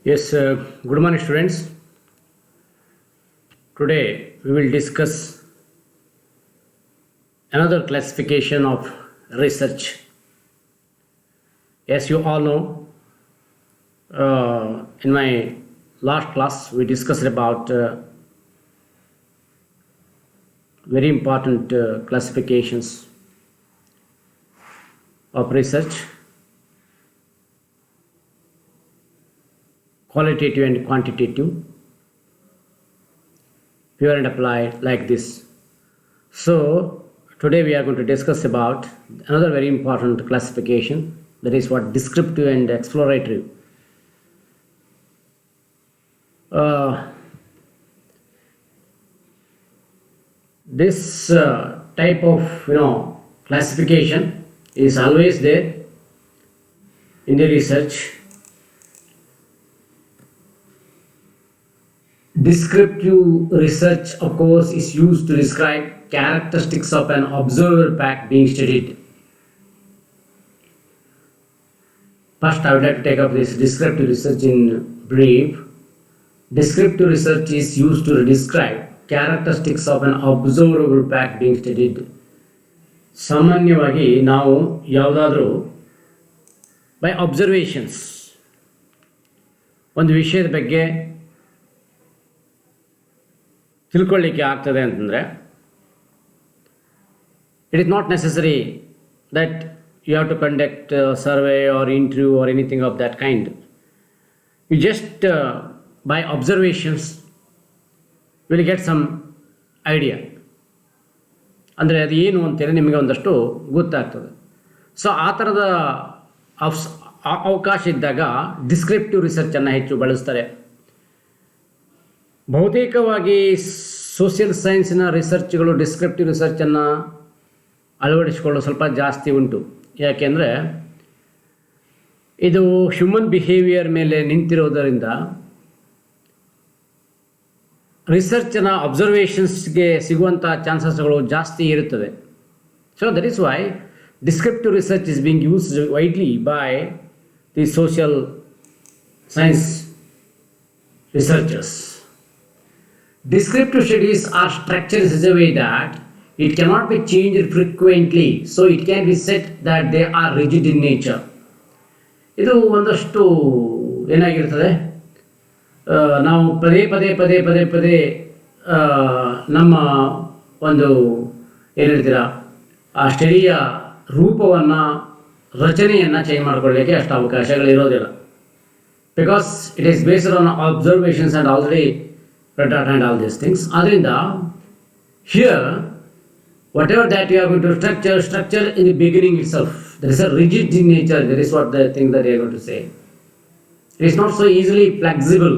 Yes, good morning, students. Today we will discuss another classification of research. As you all know, in my last class we discussed about very important classifications of research, qualitative and quantitative, pure and applied, like this. So today we are going to discuss about another very important classification, that is what descriptive and exploratory. This type of classification is always there in the research. Descriptive research, of course, is used to describe characteristics of an observed fact being studied. First, I would like to take up this descriptive research in brief. Descriptive research is used to describe characteristics of an observable fact being studied. ಸಾಮಾನ್ಯವಾಗಿ ನಾವು ಯಾವುದಾದ್ರೂ by observations ಒಂದು ವಿಷಯದ ಬಗ್ಗೆ ತಿಳ್ಕೊಳ್ಳಿಕ್ಕೆ ಆಗ್ತದೆ ಅಂತಂದರೆ, it is not necessary that you have to conduct survey or interview or anything of that kind. You just by observations will get some idea. ಅಂದರೆ ಅದು ಏನು ಅಂತೇಳಿ ನಿಮಗೆ ಒಂದಷ್ಟು ಗೊತ್ತಾಗ್ತದೆ. ಸೊ ಆ ಥರದ ಅವಕಾಶ ಇದ್ದಾಗ ಡಿಸ್ಕ್ರಿಪ್ಟಿವ್ ರಿಸರ್ಚನ್ನು ಹೆಚ್ಚು ಬಳಸ್ತಾರೆ. ಬಹುತೇಕವಾಗಿ ಸೋಷಿಯಲ್ ಸೈನ್ಸಿನ ರಿಸರ್ಚ್ಗಳು ಡಿಸ್ಕ್ರಿಪ್ಟಿವ್ ರಿಸರ್ಚನ್ನು ಅಳವಡಿಸಿಕೊಳ್ಳಲು ಸ್ವಲ್ಪ ಜಾಸ್ತಿ ಉಂಟು. ಯಾಕೆಂದರೆ ಇದು ಹ್ಯೂಮನ್ ಬಿಹೇವಿಯರ್ ಮೇಲೆ ನಿಂತಿರೋದರಿಂದ ರಿಸರ್ಚನ ಅಬ್ಸರ್ವೇಷನ್ಸ್ಗೆ ಸಿಗುವಂಥ ಚಾನ್ಸಸ್ಗಳು ಜಾಸ್ತಿ ಇರುತ್ತದೆ. So that is why descriptive research is being used widely by the social science researchers. Descriptive studies are structured in such a way that it cannot be changed frequently, so it can be said that they are rigid in nature. ಇದು ಒಂದಷ್ಟು ಏನಾಗಿರ್ತದೆ, ನಾವು ಪದೇ ಪದೇ ಪದೇ ಪದೇ ಪದೇ ನಮ್ಮ ಒಂದು ಏನು ಹೇಳ್ತೀರಾ ಆ ಸ್ಟಡಿಯ ರೂಪವನ್ನು ರಚನೆಯನ್ನು ಚೇಂಜ್ ಮಾಡ್ಕೊಳ್ಳಿಕ್ಕೆ ಅಷ್ಟು ಅವಕಾಶಗಳಿರೋದಿಲ್ಲ. Because it is based on observations and already data and all these things. Adrinda, here, whatever that you are going to structure in the beginning itself, there is a rigid in nature. That is what the thing that you are going to say. It is not so easily flexible.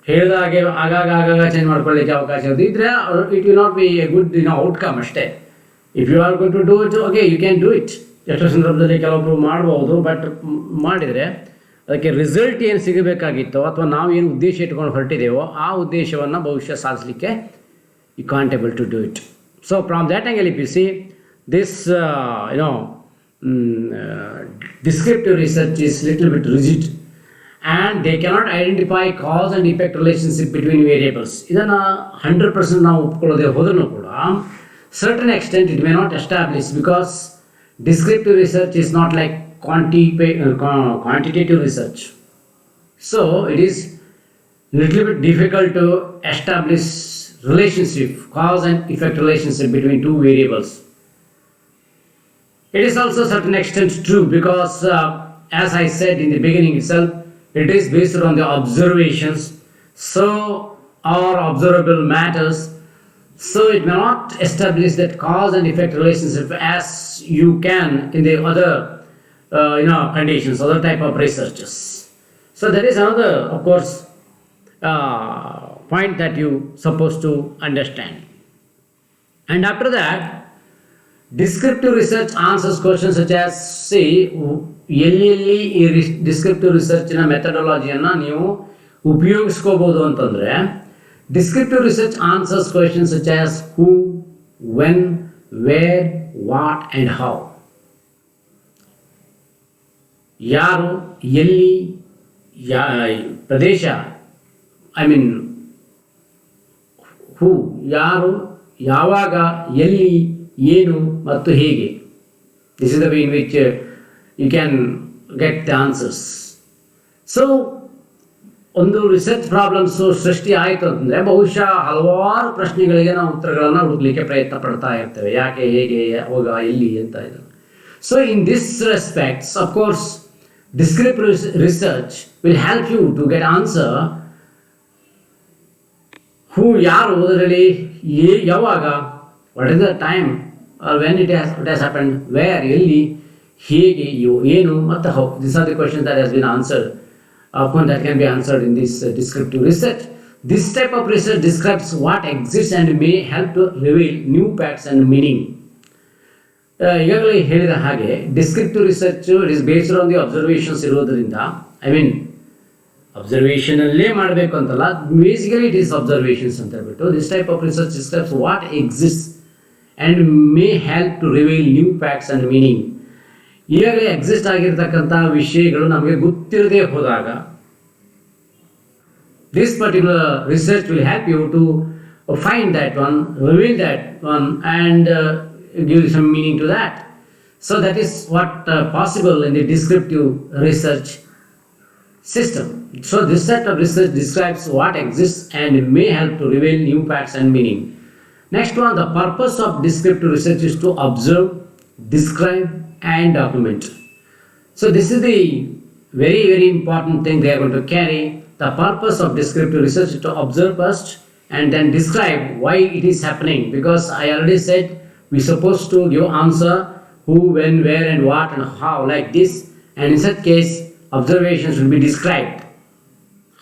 ಹೇಳಿದಾಗೆ ಆಗಾಗ change ಮಾಡ್ಕೊಳ್ಳಿಕ್ಕೆ ಅವಕಾಶ ಇದ್ದರೆ it will not be a good outcome ಅಷ್ಟೇ. If you are going to do it, okay, you can do it. ಎಷ್ಟೋ ಸಂದರ್ಭದಲ್ಲಿ ಕೆಲವೊಬ್ಬರು ಮಾಡ್ಬೋದು, ಬಟ್ ಮಾಡಿದರೆ ಅದಕ್ಕೆ ರಿಸಲ್ಟ್ ಏನು ಸಿಗಬೇಕಾಗಿತ್ತೋ ಅಥವಾ ನಾವು ಏನು ಉದ್ದೇಶ ಇಟ್ಕೊಂಡು ಹೊರಟಿದ್ದೇವೋ ಆ ಉದ್ದೇಶವನ್ನು ಬಹುಶಃ ಸಾಧಿಸಲಿಕ್ಕೆ you can't able to do it. So from that angle if you see this descriptive research is little bit rigid and they cannot identify cause and effect relationship between variables. ಇದನ್ನು 100% ನಾವು ಒಪ್ಕೊಳ್ಳೋದೇ ಹೋದ್ರೂ ಕೂಡ certain extent it may not establish, because descriptive research is not like quantitative research. So it is little bit difficult to establish relationship, cause and effect relationship between two variables. It is also certain extent true, because as I said in the beginning itself, it is based on the observations, so our observable matters. So it may not establish that cause and effect relationship as you can in the other conditions, other type of researches. So that is another, of course, point that you supposed to understand. And after that, descriptive research answers questions such as, see, ಎಲ್ಲಿ ಈ descriptive ರಿಸರ್ಚಿನ ಮೆಥಡಾಲಜಿಯನ್ನು ನೀವು ಉಪಯೋಗಿಸ್ಕೋಬೋದು ಅಂತಂದರೆ, descriptive research answers questions such as who, when, where, what and how. ಯಾರು, ಎಲ್ಲಿ, ಯಾ ಪ್ರದೇಶ, I mean ಹೂ, ಯಾರು, ಯಾವಾಗ, ಎಲ್ಲಿ, ಏನು ಮತ್ತು ಹೇಗೆ. This is the way in which you can get the answers. So ಒಂದು ರಿಸರ್ಚ್ ಪ್ರಾಬ್ಲಮ್ಸು ಸೃಷ್ಟಿ ಆಯಿತು ಅಂತಂದರೆ ಬಹುಶಃ ಹಲವಾರು ಪ್ರಶ್ನೆಗಳಿಗೆ ನಾವು ಉತ್ತರಗಳನ್ನು ಹುಡುಕಲಿಕ್ಕೆ ಪ್ರಯತ್ನ ಪಡ್ತಾ ಇರ್ತೇವೆ. ಯಾಕೆ, ಹೇಗೆ, ಯಾವಾಗ, ಎಲ್ಲಿ ಅಂತ ಇದು. So in this respects, of course, descriptive research will help you to get answer who, ಯಾರು, ಅದರಲ್ಲಿ ಯಾವಾಗ, what is the time or when it has happened, where, ಎಲ್ಲಿ, ಹೇಗೆ, ಏನು ಮತ್ತು how. These are the questions that has been answered. Often that can be answered in this descriptive research. This type of research describes what exists and may help to reveal new facts and meaning. ಈಗಾಗಲೇ ಹೇಳಿದ ಹಾಗೆ descriptive research it is based on the observations ಇರೋದರಿಂದ, I mean ಅಬ್ಸರ್ವೇಷನಲ್ಲೇ ಮಾಡಬೇಕು ಅಂತಲ್ಲ, basically it is observations ಅಂತ ಹೇಳ್ಬಿಟ್ಟು this type of research describes what exist and may help to reveal new facts and meaning. ಈಗಾಗಲೇ ಎಕ್ಸಿಸ್ಟ್ ಆಗಿರ್ತಕ್ಕಂಥ ವಿಷಯಗಳು ನಮಗೆ ಗೊತ್ತಿರದೇ ಹೋದಾಗ this particular research will help you to find that one, reveal that one and give some meaning to that. So that is what possible in the descriptive research system. So this set of research describes what exists and may help to reveal new facts and meaning. Next one, the purpose of descriptive research is to observe, describe and document. So this is the very, very important thing they are going to carry. The purpose of descriptive research is to observe first and then describe why it is happening, because I already said we supposed to give answer who, when, where and what and how, like this, and in such case observations will be described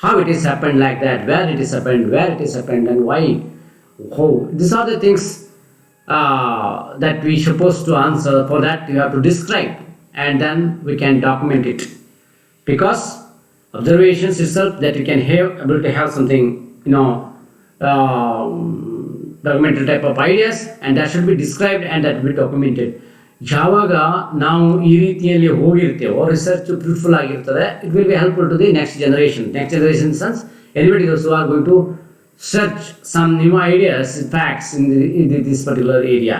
how it is happened, like that, where it is happened, where it is happened and why, how. These are the things that we supposed to answer. For that you have to describe and then we can document it, because observations itself that you can have able to have something, documented type of ideas, and that should be described and that will be documented. ಯಾವಾಗ ನಾವು ಈ ರೀತಿಯಲ್ಲಿ ಹೋಗಿರ್ತೇವೋ research fruitful ಆಗಿರ್ತದೆ, it will be helpful to the next generation sons anybody those who are going to search some new ideas, facts in this particular area.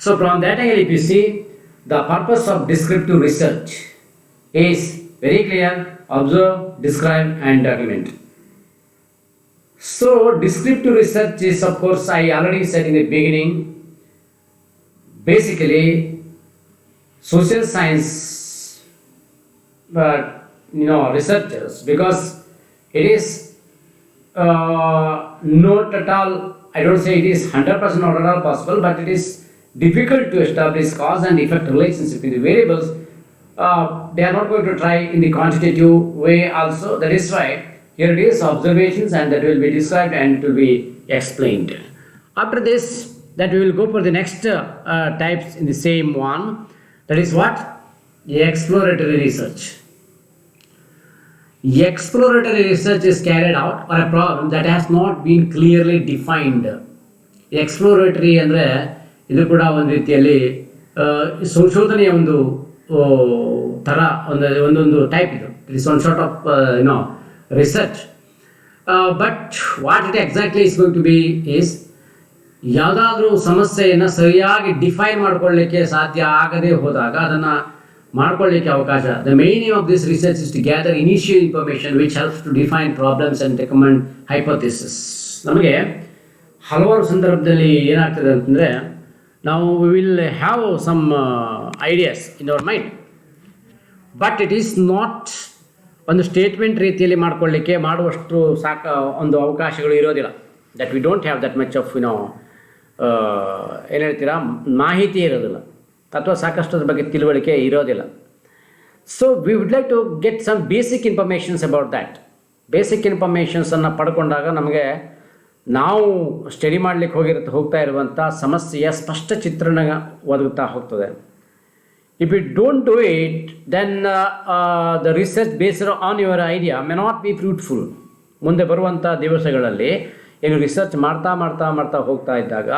So from that angle, if you see, the purpose of descriptive research is very clear: observe, describe and document. So descriptive research is, of course, I already said in the beginning, basically social science researchers, because it is not at all, I don't say it is 100% not at all possible, but it is difficult to establish cause and effect relationship in the variables. They are not going to try in the quantitative way also. That is why here it is observations and that will be described and it will be explained. After this, that we will go for the next types in the same one. That is what? The exploratory research. Exploratory research is carried out for a problem that has not been clearly defined. Exploratory ಅಂದರೆ ಇದು ಕೂಡ ಒಂದು ರೀತಿಯಲ್ಲಿ ಸಂಶೋಧನೆಯ ಒಂದು ಥರ ಒಂದೊಂದು type ಇದು. It is one sort of research, but what it exactly is going to be is, ಯಾವುದಾದ್ರೂ ಸಮಸ್ಯೆಯನ್ನು ಸರಿಯಾಗಿ ಡಿಫೈನ್ ಮಾಡ್ಕೊಳ್ಳಿಕ್ಕೆ ಸಾಧ್ಯ ಆಗದೆ ಹೋದಾಗ ಅದನ್ನು ಮಾಡ್ಕೊಳ್ಳಿಕ್ಕೆ ಅವಕಾಶ. The main aim of this research is to gather initial information which helps to define problems and recommend hypothesis. ನಮಗೆ ಹಲವಾರು ಸಂದರ್ಭದಲ್ಲಿ ಏನಾಗ್ತದೆ ಅಂತಂದರೆ, ನಾವು we will have some ideas in our mind, but it is not ಒಂದು statement ರೀತಿಯಲ್ಲಿ ಮಾಡ್ಕೊಳ್ಳಿಕ್ಕೆ ಮಾಡುವಷ್ಟು ಒಂದು ಅವಕಾಶಗಳು ಇರೋದಿಲ್ಲ. That we don't have that much of ಏನು ಹೇಳ್ತೀರಾ, ಮಾಹಿತಿ ಇರೋದಿಲ್ಲ ಅಥವಾ ಸಾಕಷ್ಟು ಅದ್ರ ಬಗ್ಗೆ ತಿಳುವಳಿಕೆ ಇರೋದಿಲ್ಲ. So we would like to get some basic informations about that. Basic ಇನ್ಫಾರ್ಮೇಷನ್ಸನ್ನು ಪಡ್ಕೊಂಡಾಗ ನಮಗೆ ನಾವು ಸ್ಟಡಿ ಮಾಡಲಿಕ್ಕೆ ಹೋಗ್ತಾ ಇರುವಂಥ ಸಮಸ್ಯೆಯ ಸ್ಪಷ್ಟ ಚಿತ್ರಣ ಒದಗುತ್ತಾ ಹೋಗ್ತದೆ. If you don't do it, then the research based on your idea may not be fruitful. ಮುಂದೆ ಬರುವಂಥ ದಿವಸಗಳಲ್ಲಿ ಏನು ರಿಸರ್ಚ್ ಮಾಡ್ತಾ ಹೋಗ್ತಾ ಇದ್ದಾಗ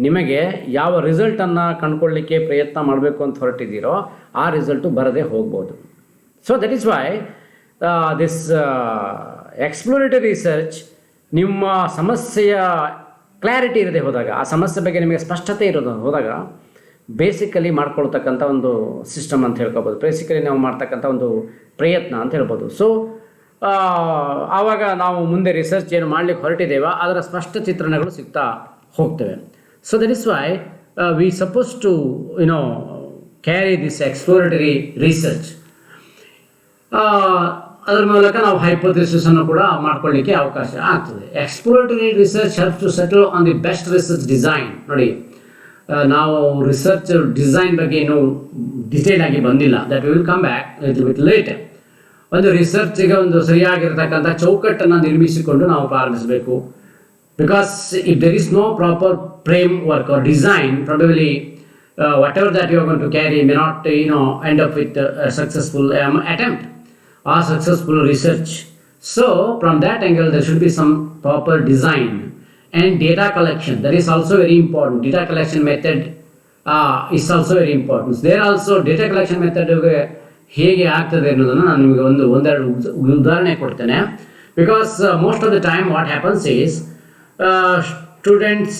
ನಿಮಗೆ ಯಾವ ರಿಸಲ್ಟನ್ನು ಕಂಡುಕೊಳ್ಳಿಕ್ಕೆ ಪ್ರಯತ್ನ ಮಾಡಬೇಕು ಅಂತ ಹೊರಟಿದ್ದೀರೋ ಆ ರಿಸಲ್ಟು ಬರದೇ ಹೋಗ್ಬೋದು. So that is why this exploratory research ನಿಮ್ಮ ಸಮಸ್ಯೆಯ ಕ್ಲಾರಿಟಿ ಇರದೆ ಹೋದಾಗ, ಆ ಸಮಸ್ಯೆ ಬಗ್ಗೆ ನಿಮಗೆ ಸ್ಪಷ್ಟತೆ ಇರೋದು ಹೋದಾಗ ಬೇಸಿಕಲಿ ಮಾಡ್ಕೊಳ್ತಕ್ಕಂಥ ಒಂದು ಸಿಸ್ಟಮ್ ಅಂತ ಹೇಳ್ಕೊಬೋದು, ಬೇಸಿಕಲಿ ನಾವು ಮಾಡ್ತಕ್ಕಂಥ ಒಂದು ಪ್ರಯತ್ನ ಅಂತ ಹೇಳ್ಬೋದು. ಸೊ ಆವಾಗ ನಾವು ಮುಂದೆ ರಿಸರ್ಚ್ ಏನು ಮಾಡಲಿಕ್ಕೆ ಹೊರಟಿದ್ದೇವೋ ಅದರ ಸ್ಪಷ್ಟ ಚಿತ್ರಣಗಳು ಸಿಗ್ತಾ ಹೋಗ್ತವೆ. So that is why we suppose to carry this exploratory research. ಅದರ ಮೂಲಕ ನಾವು ಹೈಪೋಥೆಸಿಸ್ ಅನ್ನು ಕೂಡ ಮಾಡ್ಕೊಳ್ಳಿಕ್ಕೆ ಅವಕಾಶ ಆಗ್ತದೆ. Exploratory research help to settle on the best research design. ನೋಡಿ, ನಾವು ರಿಸರ್ಚ್ ಡಿಸೈನ್ ಬಗ್ಗೆ ಇನ್ನೂ ಡಿಟೇಲ್ ಆಗಿ ಬಂದಿಲ್ಲ, that will come back with later. ಒಂದು ರಿಸರ್ಚ್ಗೆ ಒಂದು ಸರಿಯಾಗಿರ್ತಕ್ಕಂಥ ಚೌಕಟ್ಟನ್ನು ನಿರ್ಮಿಸಿಕೊಂಡು ನಾವು ಪ್ರಾರಂಭಿಸಬೇಕು. Because if there is no proper framework or design, probably whatever that you are going to carry may not end up with a successful attempt or successful research. So from that angle there should be some proper design and data collection. That is also very important. Data collection method is also very important. There also data collection method ಹೇಗೆ ಆಗ್ತದೆ ಅನ್ನೋದನ್ನು ನಾನು ನಿಮಗೆ ಒಂದೆರಡು ಉದಾಹರಣೆ ಕೊಡ್ತೇನೆ. Because most of the time what happens is students,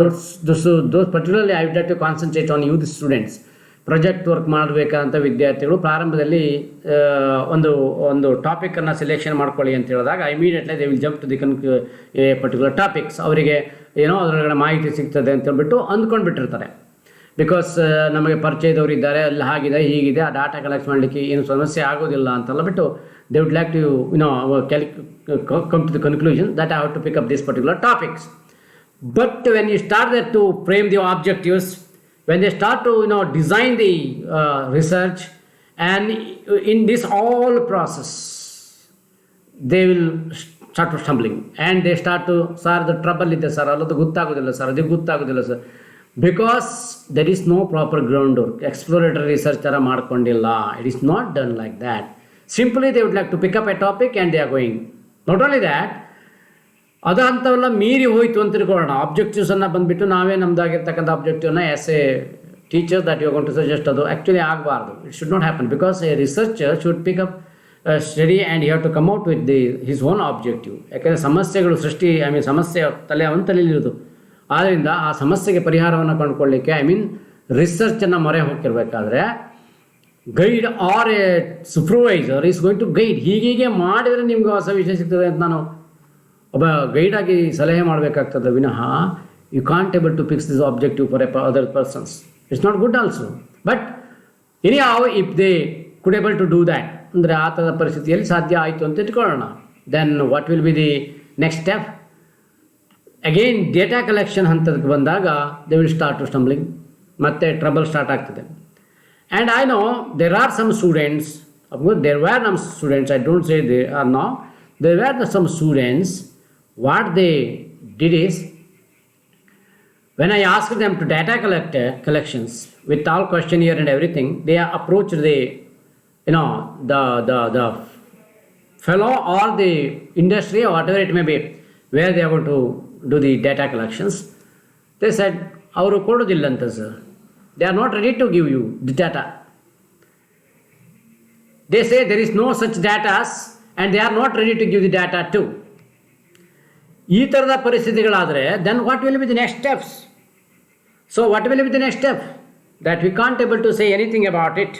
those particularly I would like to concentrate on youth students. Project work ಮಾಡಬೇಕಂತ ವಿದ್ಯಾರ್ಥಿಗಳು ಪ್ರಾರಂಭದಲ್ಲಿ ಒಂದು ಟಾಪಿಕನ್ನು ಸೆಲೆಕ್ಷನ್ ಮಾಡ್ಕೊಳ್ಳಿ ಅಂತ ಹೇಳಿದಾಗ immediately they will jump to the particular topics. ಅವರಿಗೆ ಅದರೊಳಗಡೆ ಮಾಹಿತಿ ಸಿಗ್ತದೆ ಅಂತ ಹೇಳ್ಬಿಟ್ಟು ಅಂದ್ಕೊಂಡ್ಬಿಟ್ಟಿರ್ತಾರೆ. ಬಿಕಾಸ್ ನಮಗೆ ಪರಿಚಯದವರು ಇದ್ದಾರೆ, ಅಲ್ಲಿ ಹಾಗಿದೆ ಹೀಗಿದೆ, ಆ ಡಾಟಾ ಕಲೆಕ್ಟ್ ಮಾಡಲಿಕ್ಕೆ ಏನು ಸಮಸ್ಯೆ ಆಗೋದಿಲ್ಲ ಅಂತೆಲ್ಲ ಬಿಟ್ಟು they would like to come to the conclusion that I have to pick up these particular topics. But when you start to frame the objectives, when they start to design the research, and in this all process they will start to stumbling and they start to, sir the trouble ಇದೆ sir, ಅಲ್ಲದು ಗೊತ್ತಾಗೋದಿಲ್ಲ sir, ಅದು ಗೊತ್ತಾಗೋದಿಲ್ಲ sir, because there is no proper groundwork. Exploratory research ಥರ ಮಾಡ್ಕೊಂಡಿಲ್ಲ. It is not done like that. Simply they would like to pick up a topic and they are going. Not only that, ಅದು ಅಂಥವೆಲ್ಲ ಮೀರಿ ಹೋಯಿತು ಅಂತ ತಿಳ್ಕೊಳ್ಳೋಣ. ಆಬ್ಜೆಕ್ಟಿವ್ಸನ್ನು ಬಂದುಬಿಟ್ಟು ನಾವೇ ನಮ್ಮದಾಗಿರ್ತಕ್ಕಂಥ ಆಬ್ಜೆಕ್ಟಿವ್ನ as a teacher that you gone to suggest, ಅದು ಆ್ಯಕ್ಚುಲಿ ಆಗಬಾರ್ದು. It should not happen. Because a researcher should pick up study and you have to come out with his own objective. ಯಾಕೆಂದರೆ ಸಮಸ್ಯೆಗಳು ಸಮಸ್ಯೆ ಅವನ ತಲೆಯಲ್ಲಿರೋದು. ಆದ್ದರಿಂದ ಆ ಸಮಸ್ಯೆಗೆ ಪರಿಹಾರವನ್ನು ಕಂಡುಕೊಳ್ಳಲಿಕ್ಕೆ ರಿಸರ್ಚನ್ನು ಮೊರೆ ಹೋಗಿರಬೇಕಾದ್ರೆ guide or a supervisor is going to guide. ಹೀಗೆ ಮಾಡಿದರೆ ನಿಮ್ಗೆ ಹೊಸ ವಿಷಯ ಸಿಗ್ತದೆ ಅಂತ ನಾನು ಒಬ್ಬ ಗೈಡಾಗಿ ಸಲಹೆ ಮಾಡಬೇಕಾಗ್ತದೆ ವಿನಃ you can't able to fix this objective for other persons. It's not good also. But anyhow if they could able to do that, ಅಂದರೆ ಆ ಥರದ ಪರಿಸ್ಥಿತಿಯಲ್ಲಿ ಸಾಧ್ಯ ಆಯಿತು ಅಂತ ಇಟ್ಕೊಳ್ಳೋಣ, then what will be the next step? Again data collection ಹಂತಕ್ಕೆ ಬಂದಾಗ they will start to stumbling, ಮತ್ತೆ ಟ್ರಬಲ್ ಸ್ಟಾರ್ಟ್ ಆಗ್ತದೆ. And I know there are some students, of course there were some students, I don't say they are now, there were some students, what they did is, when I asked them to data collections with all questionnaire and everything, they approached the fellow or the industry or whatever it may be, where they are going to do the data collections. They said, avaru kodudillanta sir, they are not ready to give you the data. They say there is no such data and they are not ready to give the data too. ಈ ಥರದ ಪರಿಸ್ಥಿತಿಗಳಾದರೆ then what will be the next steps? So what will be the next step? That we can't able to say anything about it.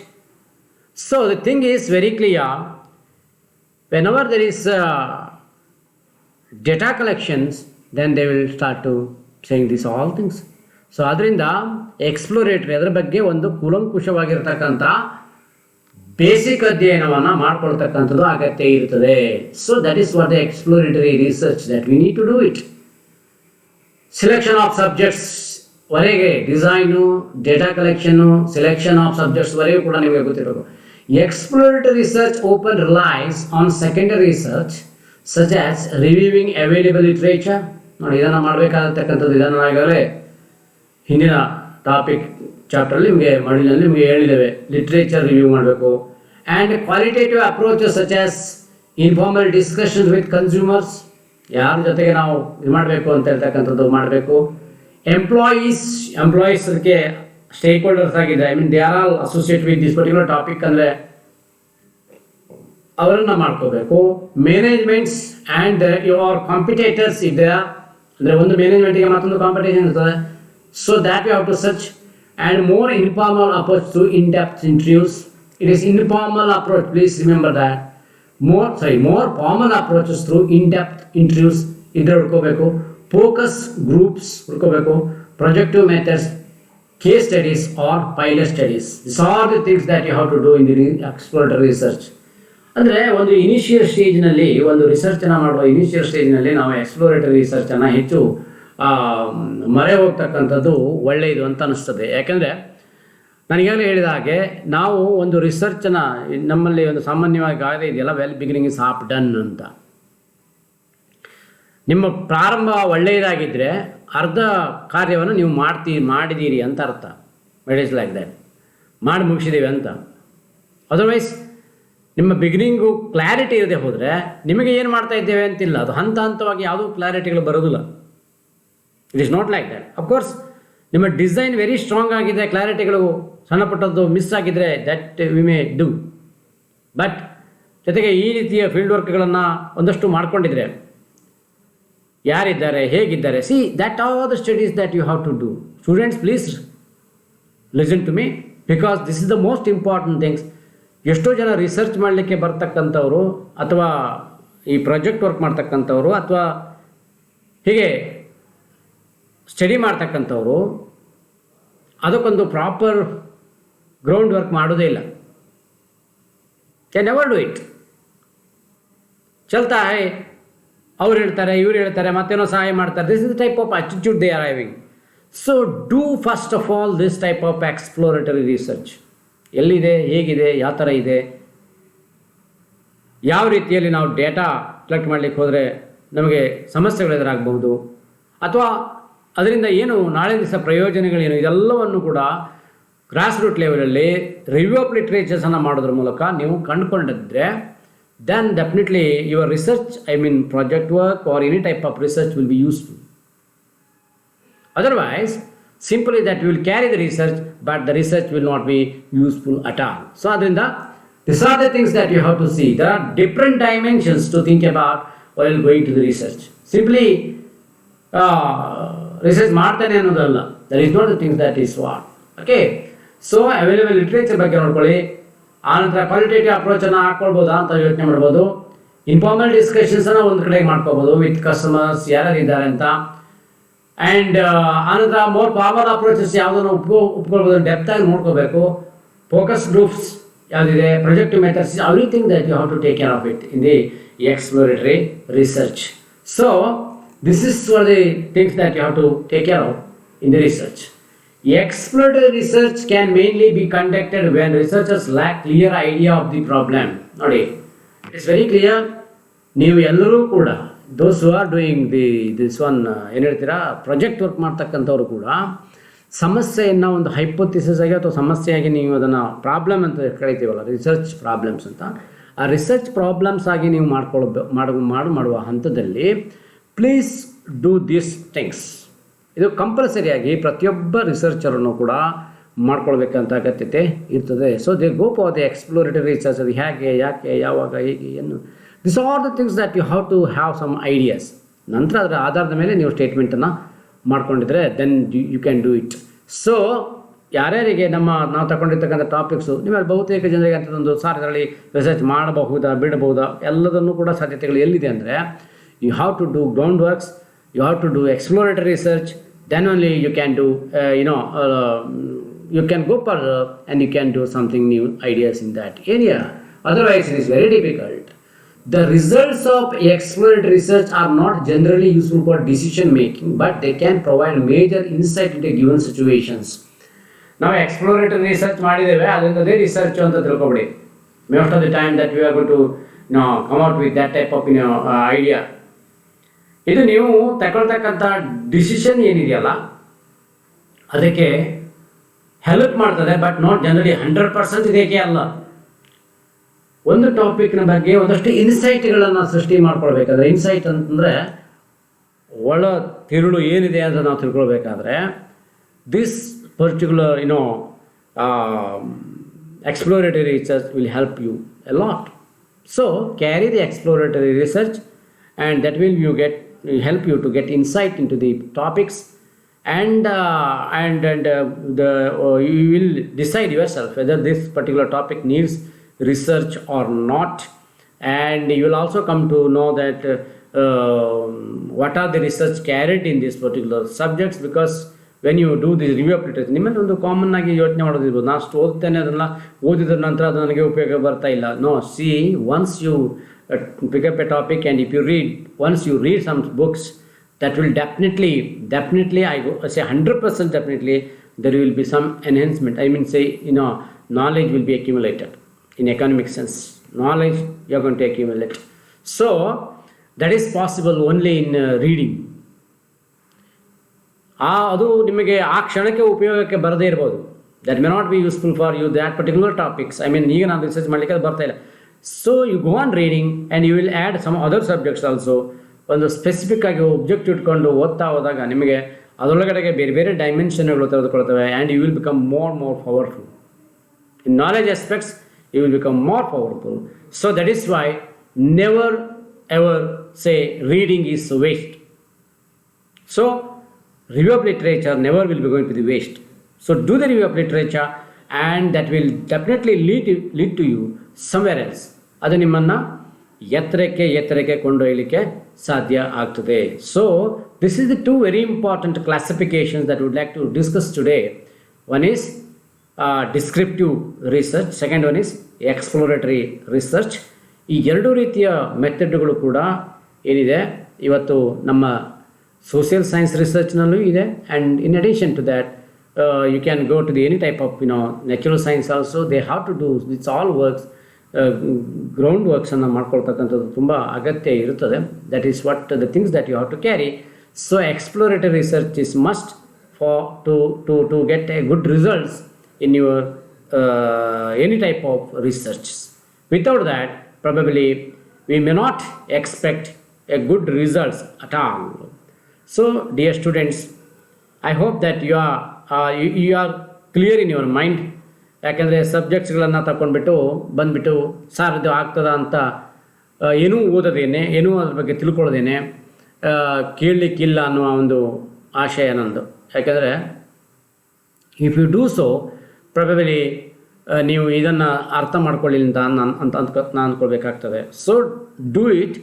So the thing is very clear. Whenever there is data collections, then they will start to saying these all things. So ಅದರಿಂದ exploratory ಅದರ ಬಗ್ಗೆ ಒಂದು ಕೂಲಂಕುಷವಾಗಿರ್ತಕ್ಕಂಥ basic ಅಧ್ಯಯನವನ್ನು ಮಾಡ್ಕೊಳ್ತಕ್ಕಂಥದ್ದು ಅಗತ್ಯ ಇರ್ತದೆ. So that is what the exploratory research that we need to do it. Selection of subjects ವರೆಗೆ, design, data collection, selection of subjects ವರೆಗೂ ಕೂಡ ನಿಮಗೆ ಗೊತ್ತಿರಬೇಕು. Exploratory research open relies on secondary research such as reviewing available literature. ನೋಡಿ, ಇದನ್ನು ಮಾಡಬೇಕಾಗತಕ್ಕಂಥದ್ದು ಇದನ್ನು ಈಗಾಗಲೇ ಹಿಂದಿನ ಟಾಪಿಕ್ ಚಾಪ್ಟ್ರಲ್ಲಿ ನಿಮಗೆ ಹೇಳಿದ್ದೇವೆ. ಲಿಟ್ರೇಚರ್ ರಿವ್ಯೂ ಮಾಡಬೇಕು. And qualitative approaches such as informal discussions with consumers, ಯಾರ ಜೊತೆಗೆ ನಾವು ಇದು ಮಾಡಬೇಕು ಅಂತ ಹೇಳ್ತಕ್ಕಂಥದ್ದು ಮಾಡಬೇಕು. ಎಂಪ್ಲಾಯೀಸ್ ಅದಕ್ಕೆ ಸ್ಟೇಕ್ ಹೋಲ್ಡರ್ಸ್ ಆಗಿದೆ. They are all associate with this particular topic. ಅಂದರೆ ಅವರನ್ನು ಮಾಡ್ಕೋಬೇಕು. ಮ್ಯಾನೇಜ್ಮೆಂಟ್ಸ್ ಆ್ಯಂಡ್ ಯುವರ್ ಕಾಂಪಿಟೇಟರ್ಸ್ ಇದೆ, ಅಂದರೆ ಒಂದು ಮ್ಯಾನೇಜ್ಮೆಂಟಿಗೆ ಮತ್ತೊಂದು ಕಾಂಪಿಟೇಷನ್ ಇರ್ತದೆ. So that you have to search. And more informal approach to in depth interviews. It is informal approach, please remember that. More formal approaches through in depth interviews ಇದ್ರೆ ಹುಡ್ಕೋಬೇಕು. Focus groups ಹುಡ್ಕೋಬೇಕು. Projective methods, case studies or pilot studies. These are the things that you have to do in the exploratory research. ಅಂದರೆ ಒಂದು initial ಸ್ಟೇಜ್ನಲ್ಲಿ, ಒಂದು ರಿಸರ್ಚನ್ನು ಮಾಡುವ initial ಸ್ಟೇಜ್ನಲ್ಲಿ ನಾವು exploratory ರಿಸರ್ಚನ್ನು ಹೆಚ್ಚು ಮರೆ ಹೋಗ್ತಕ್ಕಂಥದ್ದು ಒಳ್ಳೆಯದು ಅಂತ ಅನ್ನಿಸ್ತದೆ. ಯಾಕೆಂದರೆ ನನಗೇನು ಹೇಳಿದ ಹಾಗೆ, ನಾವು ಒಂದು ರಿಸರ್ಚನ್ನು ನಮ್ಮಲ್ಲಿ ಒಂದು ಸಾಮಾನ್ಯವಾಗಿ ಆಗದೆ ಇದೆಯಲ್ಲ, well beginning is half done ಅಂತ. ನಿಮ್ಮ ಪ್ರಾರಂಭ ಒಳ್ಳೆಯದಾಗಿದ್ದರೆ ಅರ್ಧ ಕಾರ್ಯವನ್ನು ನೀವು ಮಾಡಿದ್ದೀರಿ ಅಂತ ಅರ್ಥ. ಇಟ್ ಈಸ್ ಲೈಕ್ ದ್ಯಾಟ್, ಮಾಡಿ ಮುಗಿಸಿದ್ದೀವಿ ಅಂತ. ಅದರ್ವೈಸ್ ನಿಮ್ಮ ಬಿಗಿನಿಂಗು ಕ್ಲಾರಿಟಿ ಇರದೆ ಹೋದರೆ ನಿಮಗೆ ಏನು ಮಾಡ್ತಾ ಇದ್ದೇವೆ ಅಂತಿಲ್ಲ, ಅದು ಹಂತ ಹಂತವಾಗಿ ಯಾವುದೂ ಕ್ಲಾರಿಟಿಗಳು ಬರೋದಿಲ್ಲ. It is not like that. Of course ನಿಮ್ಮ ಡಿಸೈನ್ ವೆರಿ ಸ್ಟ್ರಾಂಗ್ ಆಗಿದೆ, ಕ್ಲಾರಿಟಿಗಳು ಸಣ್ಣ ಪಟ್ಟದ್ದು ಮಿಸ್ ಆಗಿದ್ದರೆ that we may do. But ಜೊತೆಗೆ ಈ ರೀತಿಯ ಫೀಲ್ಡ್ ವರ್ಕ್ಗಳನ್ನು ಒಂದಷ್ಟು ಮಾಡ್ಕೊಂಡಿದ್ರೆ, ಯಾರಿದ್ದಾರೆ, ಹೇಗಿದ್ದಾರೆ, see that are the studies that you have to do. Students, please listen to me, because this is the most important things. ಎಷ್ಟೋ ಜನ ರಿಸರ್ಚ್ ಮಾಡಲಿಕ್ಕೆ ಬರ್ತಕ್ಕಂಥವ್ರು, ಅಥವಾ ಈ ಪ್ರಾಜೆಕ್ಟ್ ವರ್ಕ್ ಮಾಡ್ತಕ್ಕಂಥವ್ರು, ಅಥವಾ ಹೀಗೆ ಸ್ಟಡಿ ಮಾಡ್ತಕ್ಕಂಥವ್ರು ಅದಕ್ಕೊಂದು ಪ್ರಾಪರ್ ಗ್ರೌಂಡ್ ವರ್ಕ್ ಮಾಡೋದೇ ಇಲ್ಲ. Can never do it. ಚಲ್ತಾ ಹೈ, ಅವ್ರು ಹೇಳ್ತಾರೆ, ಇವ್ರು ಹೇಳ್ತಾರೆ, ಮತ್ತೇನೋ ಸಹಾಯ ಮಾಡ್ತಾರೆ. This is the type of attitude they are having. So do first of all this type of exploratory research. ಎಲ್ಲಿದೆ, ಹೇಗಿದೆ, ಯಾವ ಥರ ಇದೆ, ಯಾವ ರೀತಿಯಲ್ಲಿ ನಾವು ಡೇಟಾ ಕಲೆಕ್ಟ್ ಮಾಡಲಿಕ್ಕೆ ಹೋದರೆ ನಮಗೆ ಸಮಸ್ಯೆಗಳು ಎದುರಾಗಬಹುದು, ಅಥವಾ ಅದರಿಂದ ಏನು ನಾಳೆ ದಿವಸ ಪ್ರಯೋಜನಗಳೇನು, ಇದೆಲ್ಲವನ್ನು ಕೂಡ ಗ್ರಾಸ್ ರೂಟ್ ಲೆವೆಲಲ್ಲಿ ರಿವ್ಯೂ ಆಫ್ ಲಿಟ್ರೇಚರ್ಸನ್ನು ಮಾಡೋದ್ರ ಮೂಲಕ ನೀವು ಕಂಡುಕೊಂಡಿದ್ರೆ, then definitely your research, I mean project work or any type of research will be useful. Otherwise, simply that you will carry the research, but the research will not be useful at all. So adrinda, these are the things that you have to see. There are different dimensions to think about while going to the research. Simply research ಮಾಡ್ತಾನೆ ಅನ್ನೋದಲ್ಲ, that is not the things that is what. Okay, so available literature ಬಗ್ಗೆ ನೋಡ್ಕೊಳ್ಳಿ. ಆನಂತರ qualitative ಅಪ್ರೋಚನ್ನು ಹಾಕ್ಕೊಳ್ಬೋದಾ ಅಂತ ಯೋಚನೆ ಮಾಡ್ಬೋದು. Informal ಡಿಸ್ಕಷನ್ಸನ್ನು ಒಂದು ಕಡೆಗೆ ಮಾಡ್ಕೋಬೋದು ವಿತ್ ಕಸ್ಟಮರ್ಸ್, ಯಾರ್ಯಾರಿದ್ದಾರೆ ಅಂತ. ಆ್ಯಂಡ್ ಆನಂತರ ಮೋರ್ ಫಾರ್ಮಲ್ ಅಪ್ರೋಚಸ್ ಯಾವುದನ್ನು ಒಪ್ಕೊಳ್ಬೋದು, ಡೆಪ್ತಾಗಿ ನೋಡ್ಕೋಬೇಕು. ಫೋಕಸ್ ಗ್ರೂಪ್ಸ್ ಯಾವುದಿದೆ, projective methods, everything that you have to take care of it in the exploratory research. So this is for the things that you have to take care of in the research. Exploratory research can mainly be conducted when researchers lack clear idea of the problem. ನೋಡಿ, it is very clear. ನೀವು ಎಲ್ಲರೂ ಕೂಡ those who are doing this one, ಏನು ಹೇಳ್ತೀರಾ, project work ಮಾಡ್ತಕ್ಕಂಥವ್ರು ಕೂಡ ಸಮಸ್ಯೆಯನ್ನು ಒಂದು ಹೈಪೋಥಿಸಿಸ್ ಆಗಿ ಅಥವಾ ಸಮಸ್ಯೆಯಾಗಿ ನೀವು ಅದನ್ನು ಪ್ರಾಬ್ಲಮ್ ಅಂತ ಕರಿತೀವಲ್ಲ, ರಿಸರ್ಚ್ ಪ್ರಾಬ್ಲಮ್ಸ್ ಅಂತ, ಆ ರಿಸರ್ಚ್ ಪ್ರಾಬ್ಲಮ್ಸ್ ಆಗಿ ನೀವು ಮಾಡುವ ಹಂತದಲ್ಲಿ ಪ್ಲೀಸ್ ಡೂ ದೀಸ್ ಥಿಂಗ್ಸ್. ಇದು ಕಂಪಲ್ಸರಿಯಾಗಿ ಪ್ರತಿಯೊಬ್ಬ ರಿಸರ್ಚರನ್ನು ಕೂಡ ಮಾಡ್ಕೊಳ್ಬೇಕಂತ ಅಗತ್ಯತೆ ಇರ್ತದೆ. So they go for the exploratory research. ಅದು ಹೇಗೆ, ಯಾಕೆ, ಯಾವಾಗ, ಹೇಗೆ, ಏನು, this are the things that you have to have some ideas. ನಂತರ ಅದರ ಆಧಾರದ ಮೇಲೆ ನೀವು ಸ್ಟೇಟ್ಮೆಂಟನ್ನು ಮಾಡ್ಕೊಂಡಿದ್ರೆ then you can do it. So ಯಾರ್ಯಾರಿಗೆ ನಾವು ತಗೊಂಡಿರ್ತಕ್ಕಂಥ ಟಾಪಿಕ್ಸು ನಿಮ್ಮಲ್ಲಿ ಬಹುತೇಕ ಜನರಿಗೆ ಅಂಥದ್ದೊಂದು ಸಾರ್ ಇದರಲ್ಲಿ ರಿಸರ್ಚ್ ಮಾಡಬಹುದಾ, ಬಿಡಬಹುದಾ, ಎಲ್ಲದನ್ನು ಕೂಡ ಸಾಧ್ಯತೆಗಳು ಎಲ್ಲಿದೆ ಅಂದರೆ, you have to do ground works, you have to do exploratory research, then only you can do you can go further and you can do something new ideas in that area. Otherwise it is very difficult. The results of exploratory research are not generally useful for decision making, but they can provide major insight into given situations. ನಾವು exploratory research ಮಾಡಿದ್ದೇವೆ, ಅದರಿಂದ ಅದೇ research ಅಂತ ತಿಳ್ಕೊಬಿಡಿ. Most of the time that we are going to come out with that type of idea. ಇದು ನೀವು ತಗೊಳ್ತಕ್ಕಂಥ decision ಏನಿದೆಯಲ್ಲ ಅದಕ್ಕೆ help ಮಾಡ್ತದೆ, ಬಟ್ ನಾಟ್ ಜನರಲಿ 100% ಇದಕ್ಕೆ ಅಲ್ಲ. ಒಂದು ಟಾಪಿಕ್ನ ಬಗ್ಗೆ ಒಂದಷ್ಟು ಇನ್ಸೈಟ್ಗಳನ್ನು ಸೃಷ್ಟಿ ಮಾಡ್ಕೊಳ್ಬೇಕಾದ್ರೆ, ಇನ್ಸೈಟ್ ಅಂತಂದರೆ ಒಳ ತಿರುಳು ಏನಿದೆ ಅಂತ ನಾವು ತಿಳ್ಕೊಳ್ಬೇಕಾದ್ರೆ, this particular exploratory research will help you a lot. So carry the exploratory research, and that will help you to get insight into the topics, and you will decide yourself whether this particular topic needs research or not, and you will also come to know that what are the research carried in these particular subjects, because when you do this review of literature, ನಿಮ್ಮಲ್ಲಿ ಒಂದು common ಆಗಿ ಯೋಚನೆ ಮಾಡೋದಿರ್ಬೋದು, ನಾನು ಅಷ್ಟು ಓದ್ತೇನೆ, ಅದನ್ನು ಓದಿದ ನಂತರ ಅದು ನನಗೆ ಉಪಯೋಗ ಬರ್ತಾ ಇಲ್ಲ. No, see, once you pick up a topic, and if you read, once you read some books, that will definitely, I say 100% definitely, there will be some enhancement. I mean, say, knowledge will be accumulated in economic sense. Knowledge you are going to accumulate. So that is possible only in reading. ಅದು ನಿಮಗೆ ಆ ಕ್ಷಣಕ್ಕೆ ಉಪಯೋಗಕ್ಕೆ ಬರದೇ ಇರ್ಬೋದು. That may not be useful for you that particular topics. I mean, ಈಗ ನಾನು research ಮಾಡಲಿಕ್ಕೆ ಅದು ಬರ್ತಾ ಇಲ್ಲ. So you go on reading and you will add some other subjects also. ಒಂದು ಸ್ಪೆಸಿಫಿಕ್ ಆಗಿ ಒಬ್ಜೆಕ್ಟ್ ಇಟ್ಕೊಂಡು ಓದ್ತಾ ಹೋದಾಗ ನಿಮಗೆ ಅದರೊಳಗಡೆಗೆ ಬೇರೆ ಬೇರೆ ಡೈಮೆನ್ಷನ್ಗಳು ತೆಗೆದುಕೊಳ್ತವೆ, and you will become more powerful. In knowledge aspects you will become more powerful. So that is why never ever say reading is waste. So review of literature never will be going to the waste. So do the review of literature, and that will definitely lead to you somewhere else. ಅದು ನಿಮ್ಮನ್ನು ಎತ್ತರಕ್ಕೆ ಕೊಂಡೊಯ್ಯಲಿಕ್ಕೆ ಸಾಧ್ಯ ಆಗ್ತದೆ. So this is the two very important classifications that we would like to discuss today. One is descriptive research, second one is exploratory research. ಈ ಎರಡು ರೀತಿಯ ಮೆಥಡ್ಗಳು ಕೂಡ ಏನಿದೆ ಇವತ್ತು ನಮ್ಮ ಸೋಷಿಯಲ್ ಸೈನ್ಸ್ ರಿಸರ್ಚ್ನಲ್ಲೂ ಇದೆ, and in addition to that you can go to the any type of natural science also. They have to do these all works, ground ವರ್ಕ್ಸನ್ನು ಮಾಡ್ಕೊಳ್ತಕ್ಕಂಥದ್ದು ತುಂಬ ಅಗತ್ಯ ಇರುತ್ತದೆ. That is what the things that you have to carry. So exploratory research is must for to get a good results in your any type of research. Without that, probably we may not expect a good results at all. So dear students, I hope that you are clear in your mind. ಯಾಕೆಂದರೆ ಸಬ್ಜೆಕ್ಟ್ಸ್ಗಳನ್ನು ತಗೊಂಡ್ಬಿಟ್ಟು ಬಂದುಬಿಟ್ಟು sir ಇದು ಆಗ್ತದ ಅಂತ ಏನೂ ಓದೋದೇನೆ, ಏನೂ ಅದ್ರ ಬಗ್ಗೆ ತಿಳ್ಕೊಳ್ಳೋದೇನೆ ಕೇಳಲಿಕ್ಕಿಲ್ಲ ಅನ್ನುವ ಒಂದು ಆಶಯ ನಂದು. ಯಾಕೆಂದರೆ if you do so, probably ನೀವು ಇದನ್ನು ಅರ್ಥ ಮಾಡ್ಕೊಳ್ಳಿಲ್ಲ ಅಂತ ನಾನು ಅಂದ್ಕೊಳ್ಬೇಕಾಗ್ತದೆ. So do it,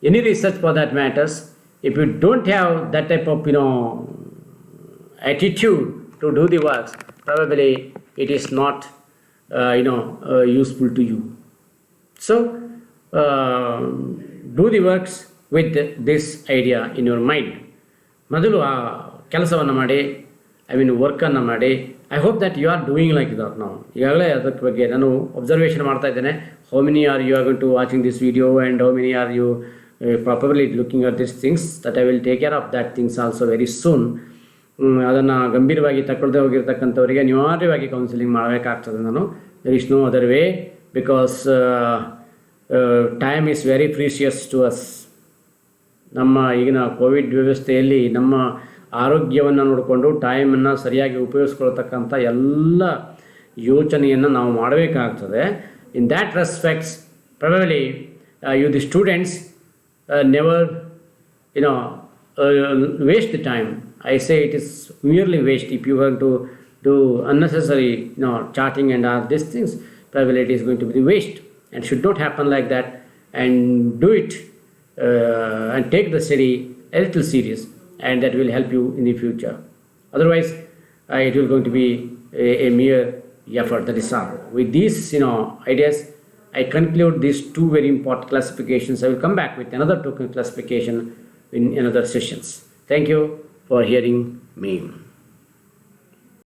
any research for that matters. If you don't have that type of attitude to do the works, probably it is not useful to you. So do the works with this idea in your mind. ಮೊದಲು ಆ ಕೆಲಸವನ್ನು ಮಾಡಿ, ವರ್ಕನ್ನು ಮಾಡಿ. I hope that you are doing like that ನಾವು. ಈಗಾಗಲೇ ಅದಕ್ಕೆ ಬಗ್ಗೆ ನಾನು ಅಬ್ಸರ್ವೇಷನ್ ಮಾಡ್ತಾ ಇದ್ದೇನೆ. How many are you are going to watching this video, and how many are you properly looking at this things, that I will take care of that things also very soon. ಅದನ್ನು ಗಂಭೀರವಾಗಿ ತಗೊಳ್ಳದೆ ಹೋಗಿರ್ತಕ್ಕಂಥವರಿಗೆ ಅನಿವಾರ್ಯವಾಗಿ counselling ಮಾಡಬೇಕಾಗ್ತದೆ ನಾನು. There is no other way, because time is very precious to us. ನಮ್ಮ ಈಗಿನ Covid ವ್ಯವಸ್ಥೆಯಲ್ಲಿ ನಮ್ಮ ಆರೋಗ್ಯವನ್ನು ನೋಡಿಕೊಂಡು ಟೈಮನ್ನು ಸರಿಯಾಗಿ ಉಪಯೋಗಿಸ್ಕೊಳ್ತಕ್ಕಂಥ ಎಲ್ಲ ಯೋಚನೆಯನ್ನು ನಾವು ಮಾಡಬೇಕಾಗ್ತದೆ. In that respects, probably you the students never waste the time. I say it is merely waste if you want to do unnecessary charting and all these things. Probably it is going to be the waste, and should not happen like that. And do it and take the study a little serious, and that will help you in the future. Otherwise it will going to be a mere effort. That is all. With these ideas, I conclude these two very important classifications. I will come back with another token classification in another sessions. Thank you for hearing me.